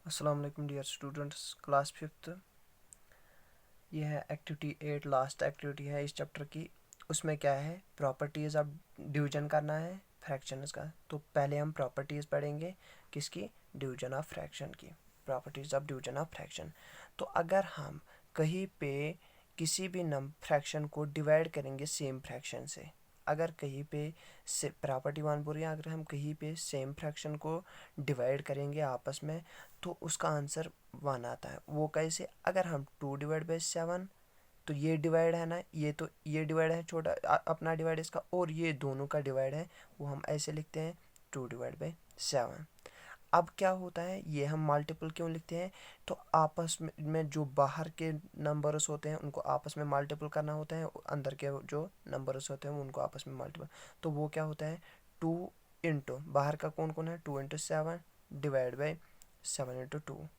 अस्सलाम वालेकुम dear students, class fifth. ये है एक्टिविटी 8, लास्ट एक्टिविटी है इस चैप्टर की। उसमें क्या है, प्रॉपर्टीज़ ऑफ डिवीजन करना है फ्रैक्शंस का। तो पहले हम प्रॉपर्टीज़ पढ़ेंगे किसकी, डिवीजन ऑफ फ्रैक्शन की, properties of division of fraction. तो अगर हम कहीं पे किसी भी फ्रैक्शन को डिवाइड करेंगे सेम फ्रैक्शन से, अगर कहीं पे से प्रॉपर्टी वन बोल रही है, अगर हम कहीं पे सेम फ्रैक्शन को डिवाइड करेंगे आपस में तो उसका आंसर वन आता है। वो कैसे, अगर हम 2/7, तो ये डिवाइड है ना, ये तो ये डिवाइड है छोटा अपना डिवाइड इसका, और ये दोनों का डिवाइड है, वो हम ऐसे लिखते हैं 2/7। अब क्या होता है, ये हम मल्टीपल क्यों लिखते हैं, तो आपस में जो बाहर के नंबर्स होते हैं उनको आपस में मल्टीपल करना होता है, अंदर के जो नंबर्स होते हैं उनको आपस में मल्टीपल। तो वो क्या होता है, 2 बाहर का कौन कौन है, 2 × 7 डिवाइड बाई 7 × 2।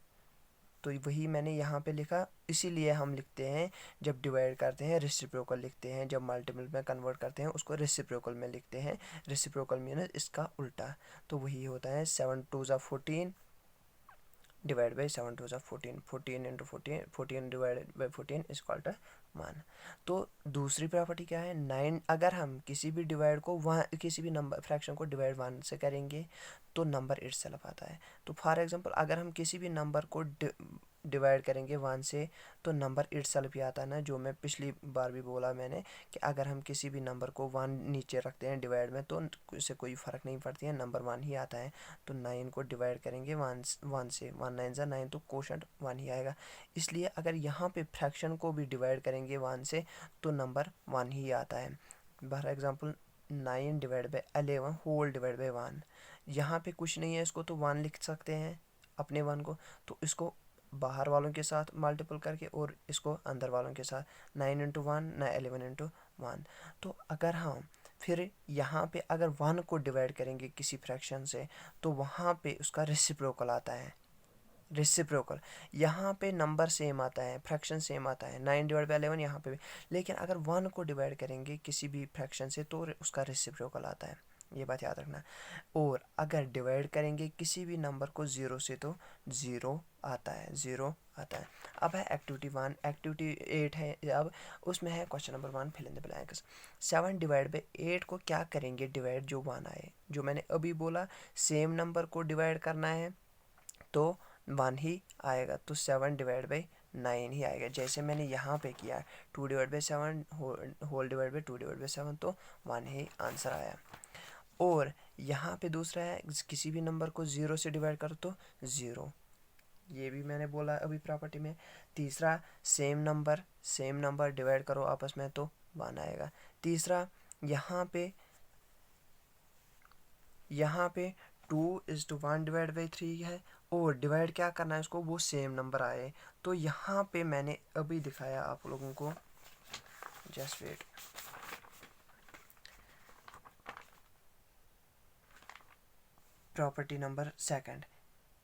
तो वही मैंने यहाँ पे लिखा, इसीलिए हम लिखते हैं जब डिवाइड करते हैं रेसिप्रोकल लिखते हैं, जब मल्टीपल में कन्वर्ट करते हैं उसको रेसिप्रोकल में लिखते हैं। रेसिप्रोकल मीन इसका उल्टा। तो वही होता है 7 × 2 = 14 divide by 7 × 2 = 14, 14 × 14 divided by 14 is equal to 1। तो दूसरी प्रॉपर्टी क्या है, 9। अगर हम किसी भी डिवाइड को किसी भी नंबर फ्रैक्शन को डिवाइड 1 से करेंगे तो नंबर इटसेल्फ आता है। तो फॉर एग्जांपल अगर हम किसी भी नंबर को डिवाइड करेंगे 1 से तो नंबर इटसेल्फ ही आता है ना, जो मैं पिछली बार भी बोला मैंने कि अगर हम किसी भी नंबर को 1 नीचे रखते हैं डिवाइड में तो इससे कोई फ़र्क नहीं पड़ती है, नंबर 1 ही आता है। तो 9 को डिवाइड करेंगे 1 से, 1 9 ज़ा 9, तो क्वोशंट 1 ही आएगा। इसलिए अगर यहाँ पे फ्रैक्शन को भी डिवाइड करेंगे 1 से तो नंबर 1 ही आता है। For example 9/11 whole divide by 1, यहाँ पे कुछ नहीं है, इसको तो 1 लिख सकते हैं अपने 1 को, तो इसको बाहर वालों के साथ मल्टीपल करके और इसको अंदर वालों के साथ 9 × 1 ना 11 × 1। तो अगर हम फिर यहाँ पे अगर 1 को डिवाइड करेंगे किसी फ्रैक्शन से तो वहाँ पे उसका रेसिप्रोकल आता है। रेसिप्रोकल यहाँ पे नंबर सेम आता है, फ्रैक्शन सेम आता है, 9/11 यहाँ पे भी। लेकिन अगर 1 को डिवाइड करेंगे किसी भी फ्रैक्शन से तो उसका रेसिप्रोकल आता है, ये बात याद रखना। और अगर डिवाइड करेंगे किसी भी नंबर को 0 से तो 0 आता है, 0 आता है। अब है एक्टिविटी 1, एक्टिविटी 8 है। अब उसमें है question number 1, fill in the blanks. 7/8 को क्या करेंगे डिवाइड, जो 1 आए, जो मैंने अभी बोला सेम नंबर को डिवाइड करना है तो 1 ही आएगा, तो 7/9 ही आएगा, जैसे मैंने यहाँ पे किया 2/7 होल डिवाइड बाई 2/7, तो 1 ही आंसर आया। और यहाँ पे दूसरा है, किसी भी नंबर को 0 से डिवाइड करो तो 0, ये भी मैंने बोला अभी प्रॉपर्टी में। तीसरा, सेम नंबर डिवाइड करो आपस में तो 1 आएगा। तीसरा, यहाँ पे 2:1 डिवाइड बाई 3 है, और डिवाइड क्या करना है उसको, वो सेम नंबर आए। तो यहाँ पे मैंने अभी दिखाया आप लोगों को, just wait, property number second,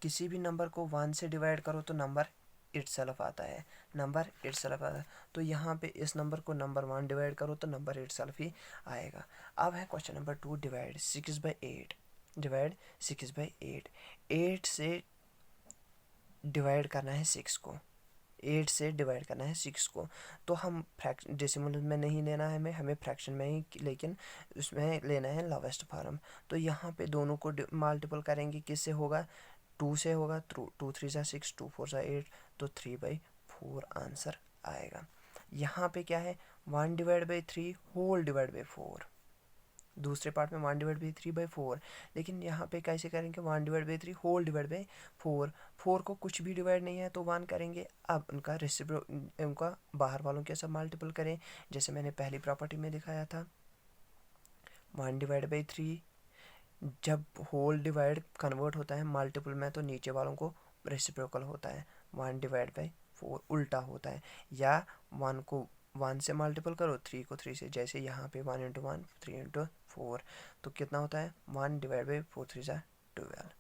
किसी भी नंबर को 1 से डिवाइड करो तो नंबर इटसेल्फ आता है, नंबर इटसेल्फ आता है। तो यहाँ पे इस नंबर को नंबर 1 डिवाइड करो तो नंबर इटसेल्फ ही आएगा। अब है क्वेश्चन नंबर 2, डिवाइड 6/8, डिवाइड 6/8, 8 से डिवाइड करना है 6 को, 8 से डिवाइड करना है 6 को। तो हम डेसिमल में नहीं लेना है हमें फ्रैक्शन में ही, लेकिन उसमें लेना है लोवेस्ट फॉर्म। तो यहाँ पे दोनों को मल्टीपल करेंगे, किससे होगा, 2 से होगा, 2 3 × 6, 2 4 × 8, तो 3/4 आंसर आएगा। यहाँ पे क्या है, 1/3 होल डिवाइड बाई 4, दूसरे पार्ट में 1/3/4, लेकिन यहाँ पे कैसे करेंगे, 1/3 होल डिवाइड बाई 4, 4 को कुछ भी डिवाइड नहीं है तो 1 करेंगे। अब उनका बाहर वालों के साथ मल्टीपल करें, जैसे मैंने पहली प्रॉपर्टी में दिखाया था। 1/3 जब होल डिवाइड कन्वर्ट होता है मल्टीपल में तो नीचे वालों को रेसिप्रोकल होता है, 1/4 उल्टा होता है। या 1 को 1 से मल्टीपल करो, 3 को 3 से, जैसे यहाँ पे 1 × 1 3 × 4, तो कितना होता है, 1/4 3 × 12।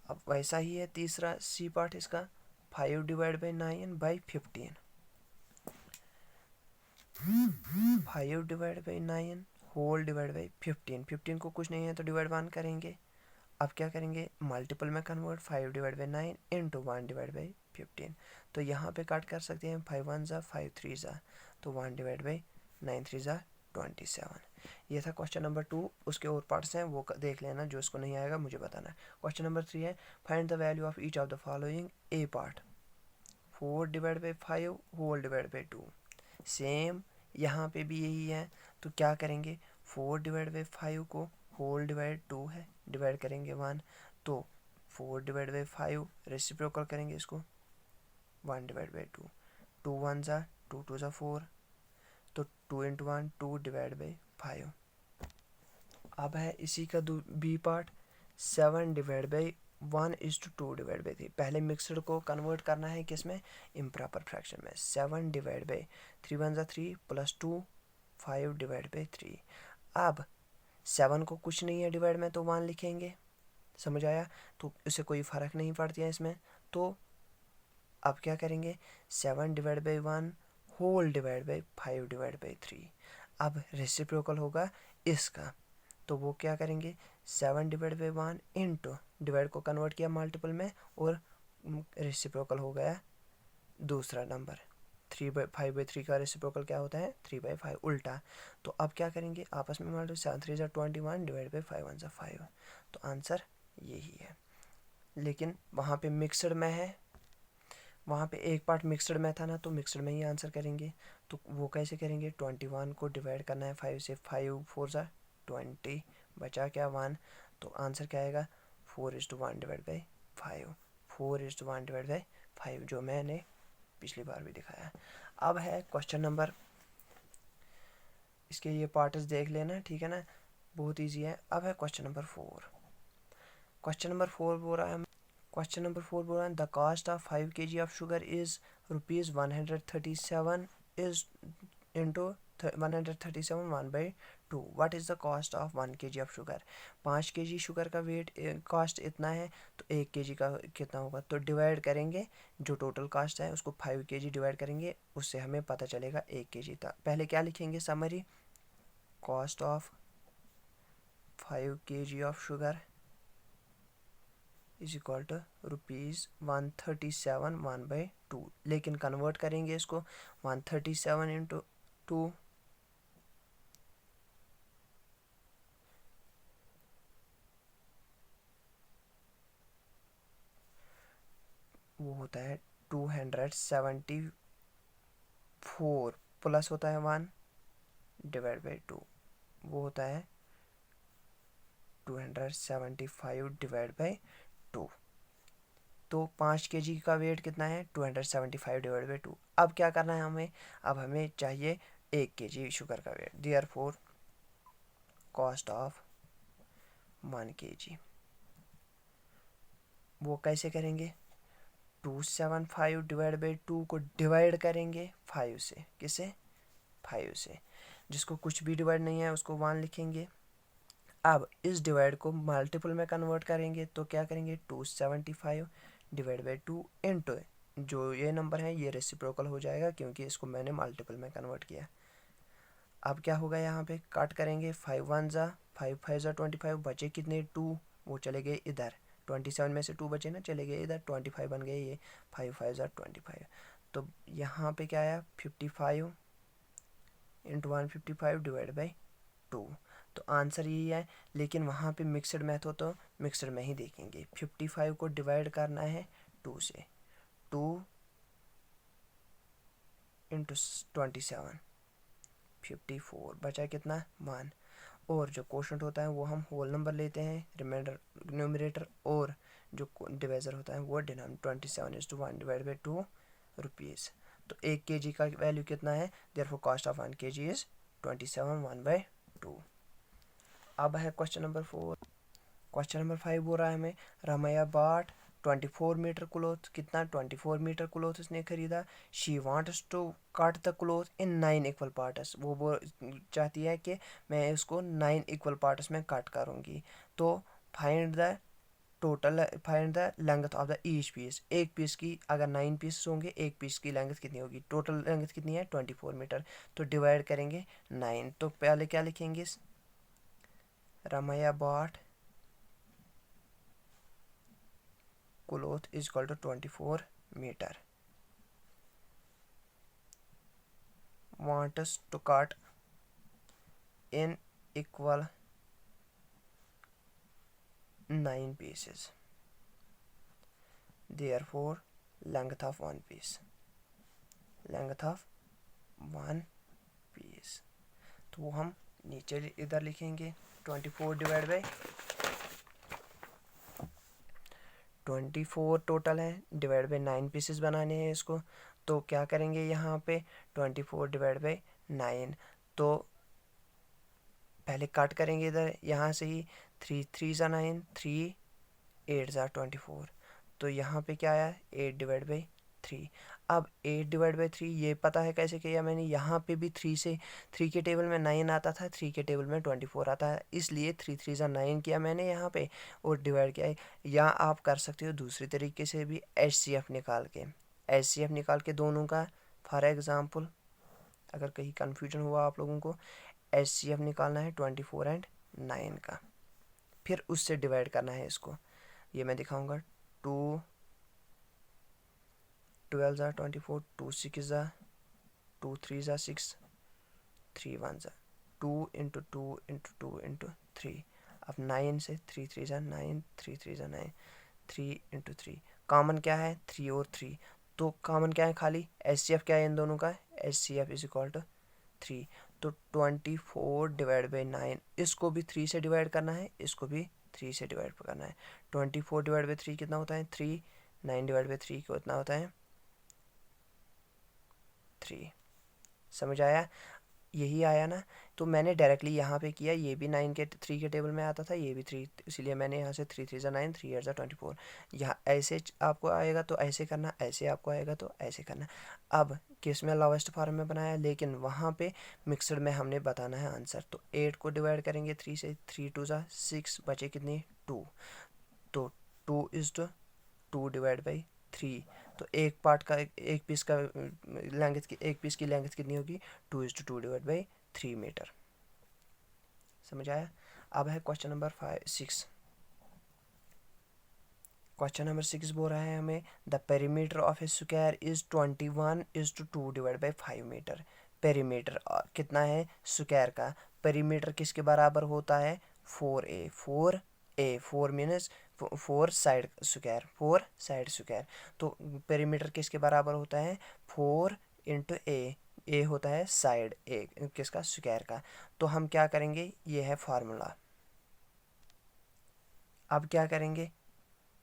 अब वैसा ही है तीसरा सी पार्ट इसका, 5/9/15, 5/9 होल डिवाइड बाई 15, 15 को कुछ नहीं है तो डिवाइड 1 करेंगे, अब क्या करेंगे, मल्टीपल में convert, 5 divide by 9 into 1 divide by 15। तो यहाँ पे काट कर सकते हैं, 5 1 ज़ा 5 3 ज़ा, तो 1 डिवाइड बाई 9 3 ज़ा 27। ये था क्वेश्चन नंबर 2। उसके और पार्ट्स हैं वो देख लेना, जो इसको नहीं आएगा मुझे बताना है। क्वेश्चन नंबर 3 है, find the value of each of the following. A part 4 divide by 5 whole divide by 2। Same यहाँ पे भी यही है, तो क्या करेंगे, 4 डिवाइड बाई 5 को होल डिवाइड 2 है, डिवाइड करेंगे 1, तो 4 डिवाइड बाई 5 रेसिप्रोकल करेंगे इसको, 1 डिवाइड बाई 2, 2 1 ज़ा 2 2 ज़ा 4, तो 2 इंटू 1 2 डिवाइड बाई 5। अब है इसी का B part, 7 divide by 1:2 divide by 3। पहले मिक्सड को कन्वर्ट करना है किस में, इम्प्रॉपर फ्रैक्शन में। 7 डिवाइड बाई 3 1 ज़ा 3 प्लस 2 5 डिवाइड बाई 3। अब 7 को कुछ नहीं है डिवाइड में, तो 1 लिखेंगे, समझ आया, तो इससे कोई फ़र्क नहीं पड़ती है इसमें। तो अब क्या करेंगे, 7 divide by 1 whole divide by 5 divide by 3। अब रेसिप्रोकल होगा इसका, तो वो क्या करेंगे, 7 डिवाइड बाई 1 इंटू, डिवाइड को कन्वर्ट किया मल्टीपल में, और रेसिप्रोकल हो गया दूसरा नंबर। 3/5/3 का रेसिप्रोकल क्या होता है, 3/5 उल्टा। तो अब क्या करेंगे, आपस में मल्टीपल, 7 3 ज़ा 21 डिवाइड बाई 5 1 ज़ा 5। तो आंसर यही है। लेकिन वहाँ पे मिक्सड में है, वहाँ पे एक पार्ट मिक्सड में था ना, तो मिक्सड में ही आंसर करेंगे। तो वो कैसे करेंगे, 21 को डिवाइड करना है 5 से, 5 4 ज़ा 20, बचा क्या 1, तो आंसर क्या आएगा, 4:1 डिवाइड बाई 5, 4:1 डिवाइड बाई 5, जो मैंने पिछली बार भी दिखाया। अब है क्वेश्चन नंबर, इसके ये पार्ट्स देख लेना, ठीक है ना, बहुत ईजी है। अब है क्वेश्चन नंबर 4। क्वेश्चन नंबर 4 बोल रहा है, क्वेश्चन नंबर 4 बोल रहा है, the cost of 5 kg of sugar is ₹137 is into 137 1/2। What is the cost of 1 kg of sugar. 5 kg sugar का वेट कॉस्ट इतना है, तो 1 kg का कितना होगा, तो डिवाइड करेंगे, जो टोटल कॉस्ट है उसको 5 kg डिवाइड करेंगे, उससे हमें पता चलेगा 1 kg था। पहले क्या लिखेंगे, summary, cost of 5 kg of sugar is equal to ₹137 1/2। लेकिन कन्वर्ट करेंगे इसको, 137 इंटू 2, वो होता है 274, प्लस होता है 1 डिवाइड बाई 2, वो होता है 275 डिवाइड बाई 2। तो 5 kg का वेट कितना है, 275 डिवाइड बाई 2। अब क्या करना है हमें, अब हमें चाहिए 1 kg शुगर का weight, therefore cost of 1 kg। वो कैसे करेंगे, 275 डिवाइड बाई 2 को डिवाइड करेंगे 5 से, किसे, 5 से, जिसको कुछ भी डिवाइड नहीं है उसको 1 लिखेंगे। अब इस डिवाइड को मल्टीपल में कन्वर्ट करेंगे, तो क्या करेंगे, 275 डिवाइड बाई 2 इंटू, जो ये नंबर है ये रेसिप्रोकल हो जाएगा क्योंकि इसको मैंने मल्टीपल में कन्वर्ट किया। अब क्या होगा, यहाँ पे काट करेंगे, 5 1 ज़ा 5 5 ज़ा 25, बचे कितने 2, वो चले गए इधर, 27 में से 2 बचे ना, चले गए इधर, 25 बन गए ये, 5 5 ज़ा 25। तो यहाँ पे क्या आया, 55 इंटू 155 डिवाइड बाई 2। तो आंसर यही है। लेकिन वहाँ पे मिक्सड मैथ हो तो मिक्सड में ही देखेंगे, 55 को डिवाइड करना है 2 से, 2 इंटू 27, 54, बचा कितना 1। और जो क्वोशंट होता है वो हम होल नंबर लेते हैं, रिमाइंडर न्यूमरेटर, और जो डिवाइजर होता है वो डिनोमिनेटर, 27:1 डिवाइड बाई 2 रुपीज़। तो 1 kg का वैल्यू कितना है, therefore cost of 1 kg is 27 1/2। अब है क्वेश्चन नंबर 4। क्वेश्चन नंबर 5 बोल रहा है हमें, रमैया बाट 24 मीटर क्लोथ, कितना 24 मीटर क्लोथ उसने खरीदा। She wants to cut the cloth in 9 equal parts, वो चाहती है कि मैं इसको 9 इक्वल पार्ट्स में कट करूँगी। तो find the total, find the length of the each piece. एक पीस की अगर 9 पीस होंगे, एक पीस की लेंथ कितनी होगी, टोटल लेंथ कितनी है 24 मीटर। तो डिवाइड करेंगे 9, तो पहले क्या लिखेंगे, रमैया बाट cloth is equal to 24 meter. Want us to cut in equal 9 pieces. Therefore, length of one piece. Length of one piece. तो हम नीचे इधर लिखेंगे 24 डिवाइड बाई 24 टोटल है, डिवाइड बाई 9 पीसेस बनाने हैं इसको। तो क्या करेंगे यहाँ पे 24 डिवाइड बाई 9, तो पहले कट करेंगे इधर यहाँ से ही 3 3 ज़ा 9, 3 8 ज़ा 24, तो यहाँ पे क्या आया 8 डिवाइड बाई 3। अब 8 डिवाइड बाई 3 ये पता है कैसे किया मैंने, यहाँ पे भी 3 के टेबल में 9 आता था, 3 के टेबल में 24 आता है, इसलिए 3 3 ज़ा 9 किया मैंने यहाँ पे और डिवाइड किया है। या आप कर सकते हो दूसरी तरीके से भी, HCF निकाल के, HCF निकाल के दोनों का। फॉर एग्ज़ाम्पल अगर कहीं कन्फ्यूजन हुआ आप लोगों को, HCF निकालना है 24 एंड 9 का, फिर उससे डिवाइड करना है इसको। ये मैं दिखाऊंगा। 2 12 ज़ा 24, 2 6 ज़ा 2 3 ज़ा 6, 3 1 ज़ा 2 इंटू 2 इंटू 2 इंटू 3। अब 9 से 3 3 ज़ा 9, 3 3 ज़ा 9, 3 इंटू 3। कॉमन क्या है 3 और 3, तो कॉमन क्या है खाली, HCF क्या है इन दोनों का, HCF इज इक्वल टू 3। तो 24 डिवाइड बाई 9, इसको भी 3 से डिवाइड करना है, इसको भी 3 से डिवाइड करना है। 24 डिवाइड बाई 3 कितना होता है 3, 9 डिवाइड बाई 3 कितना होता है 3। समझ आया, यही आया ना। तो मैंने डायरेक्टली यहाँ पे किया, ये भी 9 के 3 के टेबल में आता था, ये भी 3, इसीलिए मैंने यहाँ से 3 3 ज़ा 9, 3 8 ज़ा 24। यहाँ ऐसे आपको आएगा तो ऐसे करना, ऐसे आपको आएगा तो ऐसे करना। अब किस में लोवेस्ट फॉर्म में बनाया, लेकिन वहाँ पे मिक्सड में हमने बताना है आंसर। तो 8 को डिवाइड करेंगे 3 से, 3 2 ज़ा 6, बचे कितनी 2, तो 2 इज टू 2 डिवाइड बाई 3। तो एक पार्ट का एक पीस का लेंथ की, एक पीस की लेंथ कितनी होगी 2 is two 2 divide by 3 metre. समझ आया। अब है क्वेश्चन नंबर 6। क्वेश्चन नंबर 6 बोल रहा है हमें the perimeter of a square is 21 is two 2 divide by 5 metre. Perimeter कितना है स्क्वायर का, पेरीमीटर किसके बराबर होता है 4a, 4 मीनस 4 side square, 4 side square. तो पेरीमीटर किसके बराबर होता है 4 इंटू ए होता है साइड, ए किसका स्क्वायर का। तो हम क्या करेंगे, ये है फार्मूला। अब क्या करेंगे,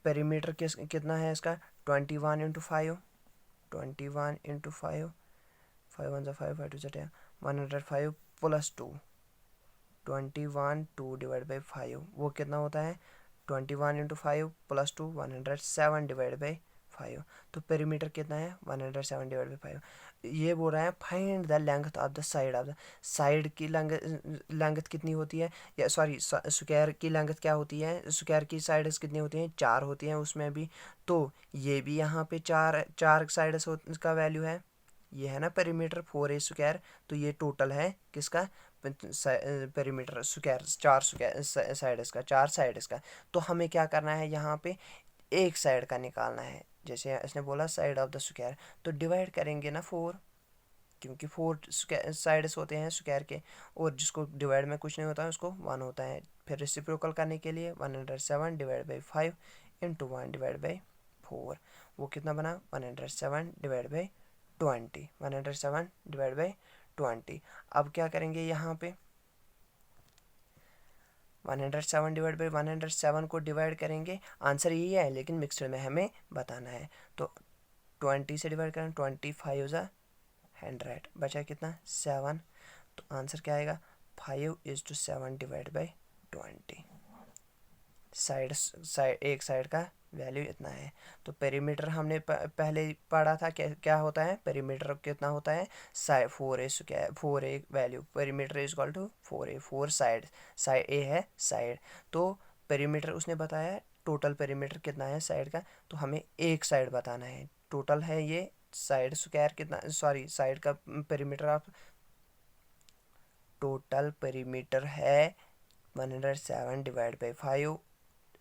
पेरीमीटर कितना है इसका 21 इंटू 5, 21 इंटू 5, 5 1 ज़ा 5, 5 2 ज़ा 10, 105 प्लस 2, 21 2 डिवाइड बाई 5, वो कितना होता है 21 इंटू 5 प्लस 2, 107 डिवाइड बाई 5। तो पेरीमीटर कितना है 107 डिवाइड बाई 5। ये बोल रहा है find the length of the side of the, side की लेंथ कितनी होती है, या सॉरी स्क्वायर की लेंथ क्या होती है, स्क्वायर की साइड्स कितनी होती हैं 4 होती हैं उसमें भी। तो ये भी यहाँ पे 4 साइड्स का वैल्यू है, ये है ना पेरीमीटर 4a स्क्वायर। तो ये टोटल है किसका पेरीमीटर स्क्वायर, 4 स्क्वायर साइड्स का, 4 साइड्स का। तो हमें क्या करना है यहाँ पे एक साइड का निकालना है, जैसे इसने बोला साइड ऑफ द स्क्वायर, तो डिवाइड करेंगे ना 4, क्योंकि 4 साइड्स होते हैं स्क्वायर के, और जिसको डिवाइड में कुछ नहीं होता है उसको 1 होता है। फिर रेसिप्रोकल करने के लिए 107 divide by 5 into 1 divide by 4, वो कितना बना 107 डिवाइड बाई 20, 107 डिवाइड बाई 20। अब क्या करेंगे यहाँ पे 107 डिवाइड बाई 107 को डिवाइड करेंगे, आंसर यही है लेकिन मिक्सड में हमें बताना है। तो 20 से डिवाइड करें, 25 ज़ा 100, बचा कितना 7। तो आंसर क्या आएगा 5 is two 7 divide by 20। Side एक साइड का वैल्यू इतना है। तो पेरीमीटर हमने पहले पढ़ा था क्या होता है, पेरीमीटर कितना होता है 4a square, 4a value, perimeter is equal to 4a, 4 side a है साइड। तो पेरीमीटर उसने बताया टोटल पेरीमीटर कितना है साइड का, तो हमें एक साइड बताना है, टोटल है ये साइड स्क्वायर कितना, सॉरी साइड का पेरीमीटर आप, टोटल पेरीमीटर है 107 डिवाइड बाई 5,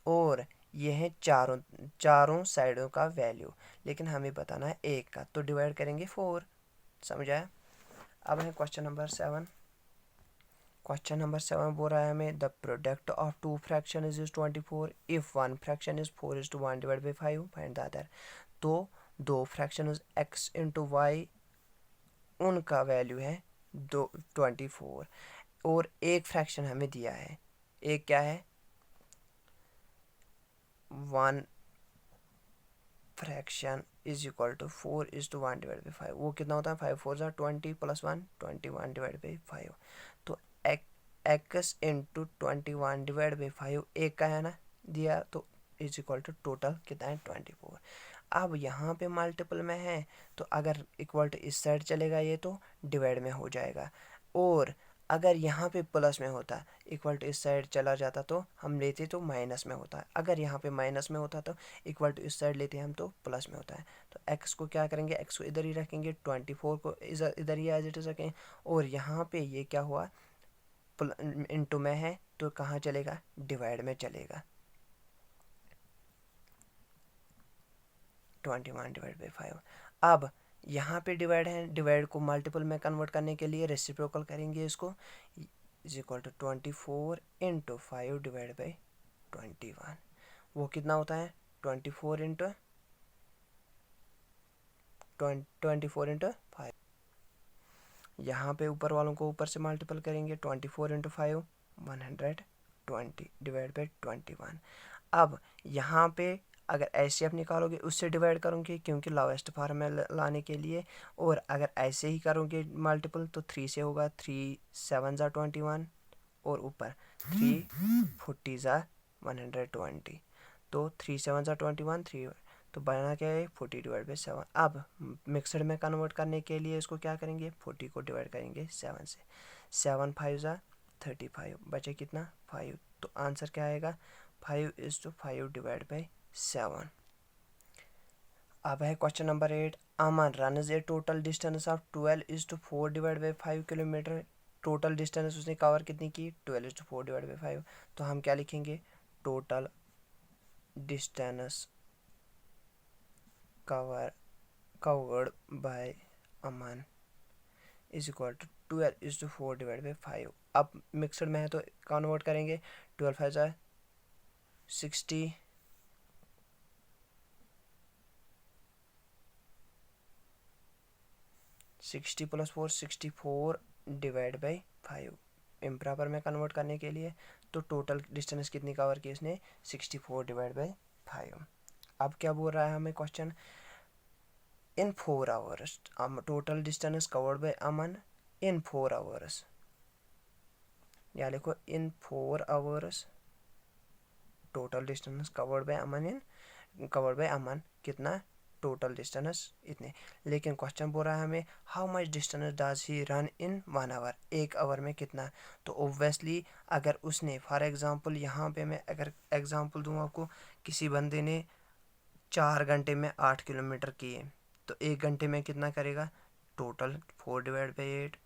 और ये है चारों साइडों का वैल्यू, लेकिन हमें बताना है एक का, तो डिवाइड करेंगे 4। समझ आया। अब है क्वेश्चन नंबर 7। क्वेश्चन नंबर 7 बोल रहा है हमें the product of two fraction is 24 if one fraction is 4:1 divide by 5 find the other. तो दो फ्रैक्शन x इंटू वाई, उनका वैल्यू है 24, और एक फ्रैक्शन हमें दिया है, एक क्या है, one fraction is equal to 4:1 divide by 5। वो कितना होता है, 5 4 ज़ा 20 प्लस 1 21 डिवाइड बाई 5। तो x इंटू 21 डिवाइड बाई 5 एक का है ना दिया, तो इज इक्वल टू टोटल कितना है 24। अब यहाँ पे मल्टीपल में है, तो अगर इक्वल टू इस साइड चलेगा ये तो डिवाइड में हो जाएगा, और अगर यहाँ पे प्लस में होता इक्वल टू इस साइड चला जाता तो हम लेते तो माइनस में होता है, अगर यहाँ पे माइनस में होता तो इक्वल टू इस साइड लेते हम तो प्लस में होता है। तो x को क्या करेंगे, x को इधर ही रखेंगे, 24 को इधर ही एज इट इज रखेंगे, और यहाँ पे ये क्या हुआ इनटू में है तो कहाँ चलेगा, डिवाइड में चलेगा, 21 डिवाइड बाई 5। अब यहाँ पे डिवाइड है, डिवाइड को मल्टीपल में कन्वर्ट करने के लिए रेसिप्रोकल करेंगे इसको, is equal to 24 into 5 divide by 21। वो कितना होता है, 24 इंटू 5। यहाँ पे ऊपर वालों को ऊपर से मल्टीपल करेंगे, 24 इंटू 5 120 डिवाइड बाई 21। अब यहाँ पे अगर ऐसे आप निकालोगे उससे डिवाइड करोगे क्योंकि लोवेस्ट फॉर्म में लाने के लिए, और अगर ऐसे ही करोगे मल्टीपल तो 3 से होगा, 3 7 ज़ा 21, और ऊपर 3 40 ज़ा 120, तो 3 7 ज़ा 21 3, तो बना क्या है 40 डिवाइड बाई 7। अब मिक्सड में कन्वर्ट करने के लिए इसको क्या करेंगे, 40 को डिवाइड करेंगे 7 से, 7 5 ज़ा 35, बचे कितना 5, तो आंसर क्या आएगा 5:5 डिवाइड बाई 7। अब है question number 8। Aman runs A total distance of 12:4 divide by 5 kilometre. Total distance उसने कवर कितनी की, 12:4 डिवाइड बाई 5। तो हम क्या लिखेंगे, total distance covered by Aman is equal to 12:4 divide by 5। अब मिक्सड में है तो कन्वर्ट करेंगे, 12 5 ज़ा 60, 60 प्लस 4 64 डिवाइड बाई 5। इम्प्रॉपर में कन्वर्ट करने के लिए तो टोटल डिस्टेंस कितनी कवर की इसने, 64 डिवाइड बाई 5। अब क्या बोल रहा है हमें question, in 4 hours total distance covered by Aman in 4 hours, या लिखो in 4 hours total distance covered by Aman कितना, टोटल डिस्टेंस इतने। लेकिन क्वेश्चन बोल रहा है हमें how much distance does he run in 1 hour, एक आवर में कितना। तो ओब्वियसली अगर उसने फॉर एग्जांपल यहाँ पे मैं अगर एग्जांपल दूँ आपको, किसी बंदे ने 4 घंटे में 8 किलोमीटर किए, तो एक घंटे में कितना करेगा, टोटल 4 डिवाइड बाई 8,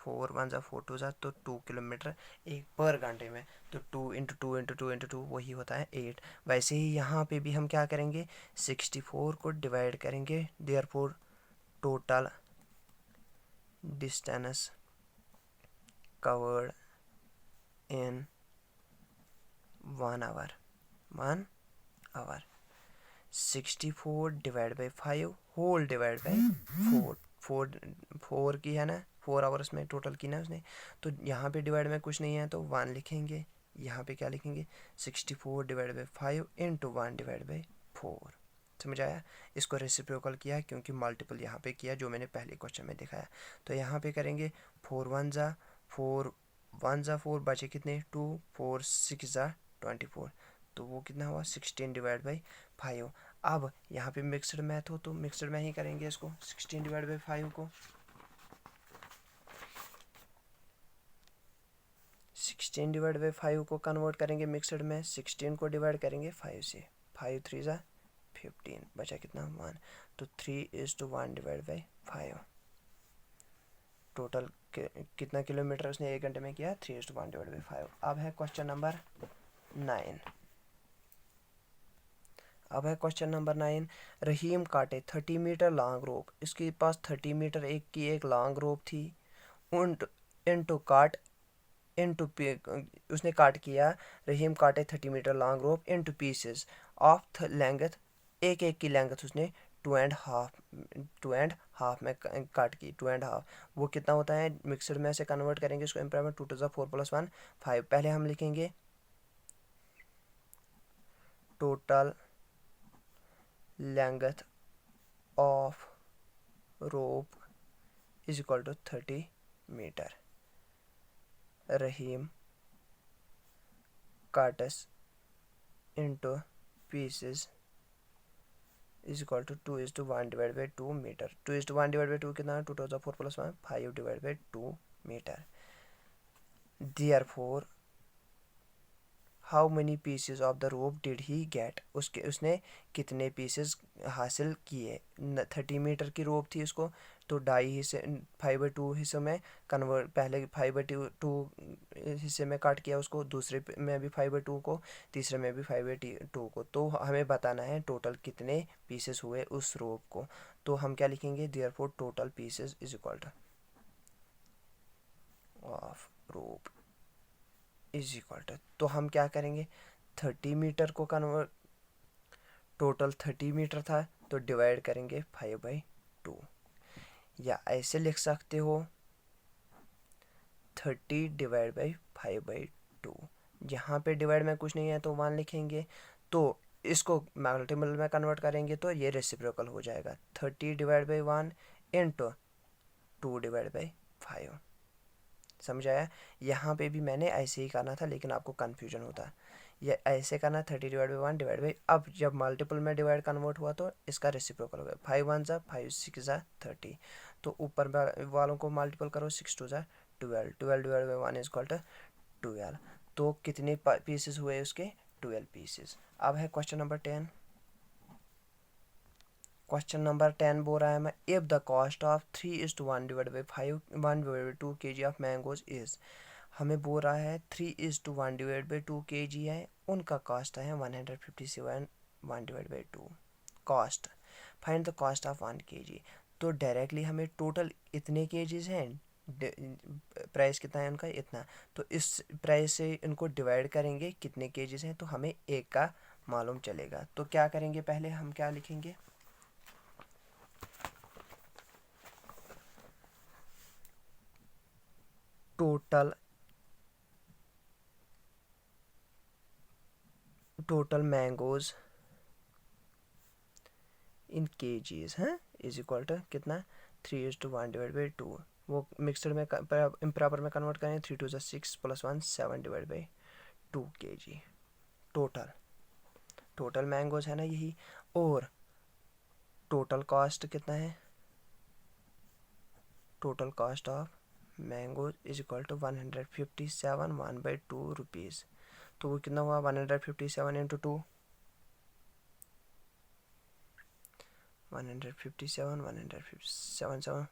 4 1 ज़ा 4 2 ज़ा तो 2 किलोमीटर एक पर घंटे में, तो 2 इंटू 2 इंटू 2 इंटू 2 वही होता है 8। वैसे ही यहाँ पे भी हम क्या करेंगे, 64 को डिवाइड करेंगे, therefore total distance covered in 1 hour 64 divide by 5 whole divide by 4 की है ना, 4 आवर्स में टोटल की ना उसने, तो यहाँ पे डिवाइड में कुछ नहीं है तो 1 लिखेंगे, यहाँ पे क्या लिखेंगे 64 divide by 5 into 1 divide by 4। समझ आया। इसको रेसिप्रोकल किया क्योंकि मल्टीपल यहाँ पे किया जो मैंने पहले क्वेश्चन में दिखाया। तो यहाँ पे करेंगे 4 1 ज़ा 4 बचे कितने 2, 4 6 ज़ा 24, तो वो कितना हुआ 16 डिवाइड बाई 5। अब यहाँ पे मिक्सड मैथ हो तो मिक्सड में ही करेंगे इसको, 16 डिवाइड बाई 5 को 16 डिवाइड बाई 5 को कन्वर्ट करेंगे मिक्सड में, 16 को डिवाइड करेंगे 5 से, 5 3 ज़ा 15, बचा कितना 1, तो 3:1 डिवाइड बाई 5। टोटल कितना किलोमीटर उसने एक घंटे में किया, 3:1 डिवाइड बाई 5। अब है क्वेश्चन नंबर 9। अब है क्वेश्चन नंबर 9। रहीम काटे 30 मीटर लॉन्ग रोप। इसके पास 30 मीटर एक लॉन्ग रोप थी। इनटू काट इनटू उसने काट किया। रहीम काटे 30 metre long rope into pieces of length, एक की लेंथ उसने 2.5 में काट की। 2.5 वो कितना होता है, मिक्सड में से कन्वर्ट करेंगे इसको इम्प्राइम में। 2 to the 4 + 1 5। पहले हम लिखेंगे total length of rope is equal to 30 metre. Rahim cuts into pieces is equal to 2:1/2 metre. 2:1/2 कितना, 2 to the 4 + 1 5/2 metre. Therefore how many pieces of the rope did he get? उसने कितने pieces हासिल किए। 30 metre की रोप थी उसको, तो 2.5 हिस्से 5/2 हिस्सों में कन्वर्ट, पहले 5/2 हिस्से में काट किया उसको, दूसरे में भी 5/2 को, तीसरे में भी 5/2 को। तो हमें बताना है टोटल कितने पीसेस हुए उस रोप को। तो हम क्या लिखेंगे, therefore total pieces is equal to of rope is equal to, तो हम क्या करेंगे, 30 मीटर को कन्वर्ट, टोटल 30 मीटर था तो डिवाइड करेंगे 5/2, या ऐसे लिख सकते हो 30 डिवाइड बाई 5/2। यहाँ पे डिवाइड में कुछ नहीं है तो 1 लिखेंगे, तो इसको मल्टीपल में कन्वर्ट करेंगे तो ये रेसिप्रोकल हो जाएगा। 30 divide by 1 into 2 divide by 5। समझ आया। यहाँ पे भी मैंने ऐसे ही करना था लेकिन आपको कन्फ्यूजन होता, ये ऐसे करना 30 डिवाइड बाई 1 डिवाइड बाई, अब जब मल्टीपल में डिवाइड कन्वर्ट हुआ तो इसका रेसिप्रोकल हो गया। 5 1 ज़ा 5 6 ज़ा 30, तो ऊपर वालों को मल्टीपल करो, 6 2 ज़ा 12, 12 divide by 1 is equal to 12। तो कितने पीसेस हुए उसके, 12 पीसेस। अब है क्वेश्चन नंबर 10। क्वेश्चन नंबर 10 बोल रहा है मैं, if the cost of 3:1 divide by 5 1/2 kg of mangoes is. हमें बोल रहा है 3:1 डिवाइड बाई 2 kg है, उनका कॉस्ट है 157 1 divide by 2। Cost, find the cost of 1 kg। तो डायरेक्टली हमें टोटल इतने केजीज हैं, प्राइस कितना है उनका, इतना, तो इस प्राइस से इनको डिवाइड करेंगे कितने केजीज हैं तो हमें एक का मालूम चलेगा। तो क्या करेंगे, पहले हम क्या लिखेंगे, टोटल मैंगोज इन केजीज हैं इज इक्वल टू कितना, 3:1 डिवाइड बाई 2। वो मिक्सड में इम्प्रॉपर में कन्वर्ट करें, 3 2 6 + 1 7 divide by 2 kg। Total mangoes है ना यही, और टोटल कॉस्ट कितना है, total cost of mangoes is equal to 157 1/2 rupees. तो वो कितना हुआ, 157 इंटू 2, 157 157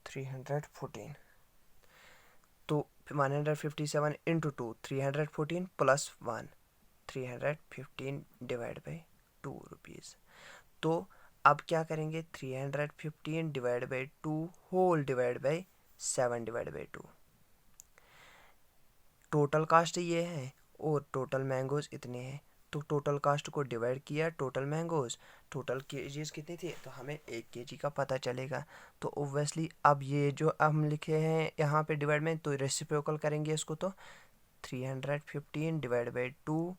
314। तो 157 इंटू 2 314 + 1 315 डिवाइड बाई 2 रुपीज़। तो अब क्या करेंगे, 315 divide by 2 whole divide by 7 divide by 2। Total cost ये है और टोटल मैंगोज इतने हैं, तो टोटल कास्ट को डिवाइड किया टोटल मैंगोज, टोटल केजीज कितने थे तो हमें 1 kg का पता चलेगा। तो ओब्वियसली अब ये जो हम लिखे हैं यहाँ पे डिवाइड में, तो रेसिप्रोकल करेंगे इसको, तो 315 divide by 2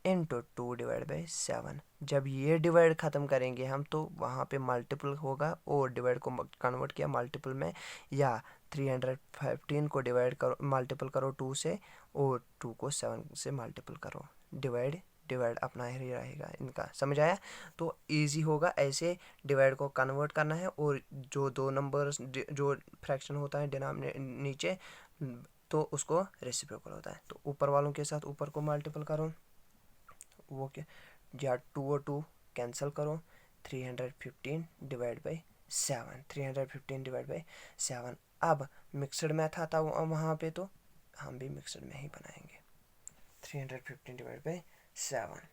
into 2 divide by 7। जब ये डिवाइड ख़त्म करेंगे हम तो वहाँ पे मल्टीपल होगा, और डिवाइड को कन्वर्ट किया मल्टीपल में, या 315 को डिवाइड करो, मल्टीपल करो 2 से, और 2 को 7 से मल्टीपल करो, डिवाइड डिवाइड अपना ही रहेगा इनका। समझ आया। तो इजी होगा, ऐसे डिवाइड को कन्वर्ट करना है, और जो दो नंबर्स जो फ्रैक्शन होता है डिनोमिनेटर नीचे, तो उसको रेसिप्रोकल होता है। तो ऊपर वालों के साथ ऊपर को मल्टीपल करो, वो क्या, या 2 और 2 कैंसिल करो, 315 डिवाइड बाई 7, 315 डिवाइड बाई 7। अब मिक्सड में था वहाँ पे, तो हम भी मिक्सड में ही बनाएंगे। 315 डिवाइड बाई 7